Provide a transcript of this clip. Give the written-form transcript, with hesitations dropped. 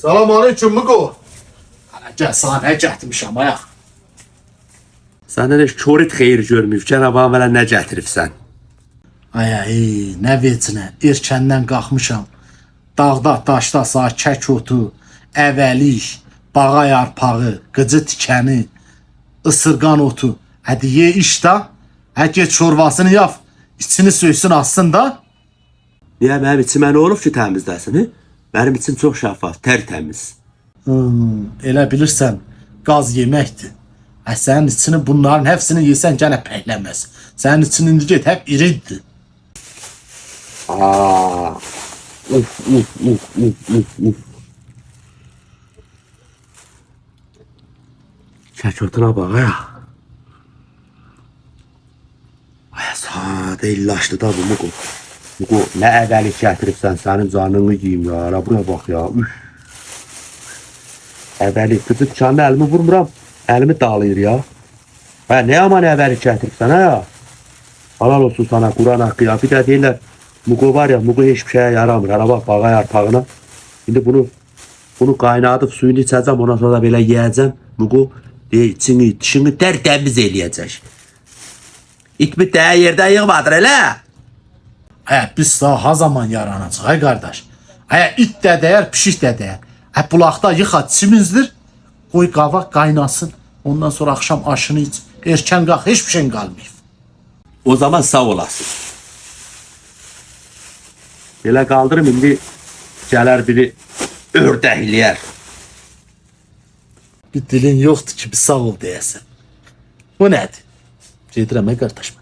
Salam aleyküm Mugo. Ana gel sana ne gətirmişəm ayaq. Səndən heç korit xeyir görməyib. Cənab mənə nə gətiribsən? Ay, nə vecinə, erkəndən qalxmışam. Dağda, daşda sağ kək otu, əvəlik, bağa yarpağı, qıcı tikəni, ısırgan otu. Hadi ye iş da, get çorvasını yap, içini söysün assın da. Niyə mənim içimə nə olub ki təmizləsin? Mənim içim çox şəffaf, tərtəmiz. Elə bilirsən, qaz yeməkdir. Sənin içini bunların hepsini yesen gene pəhləməz. Sənin için indi get hep iridir. Kək otuna bax ya. Ay sadə illaşdı da bu Mugo. Mugo nə əvvəlik gətiribsən sənin canını yiyim ya. Ara buraya bax ya. Əvvəlik qızı tikanlı əlimi vurmuram. Əlimi dağlayır ya. Ha, ne yaman əvvəlik gətiribsən ha? Halal olsun sana Kur'an haqqı ya. Bir də deyirlər Mugo var ya, Mugo hiçbir şeye yaramır. Hala bak bağa yarpağına. Şimdi bunu qaynadıb suyunu içəcəm, ondan sonra da belə yiyəcəm. Mugo içini, dişini tərtəmiz eləyəcək. İtmi dəyə yerdən yığmadır elə. Biz daha ha zaman yaranacaq ay qardaş. İt də dəyər, pişik də dəyər. Bulaqda yıxa çimizdir. Qoy qava qaynasın. Ondan sonra akşam aşını iç. Erkən qalx, hiçbir şey qalmayıb. O zaman sağ olasın. Belə qaldırım, indi gələr biri ördəkləyər. Bir dilin yoxdur ki, bir sağ ol deyəsən. Bu nədir? Gedirəm ay qardaş.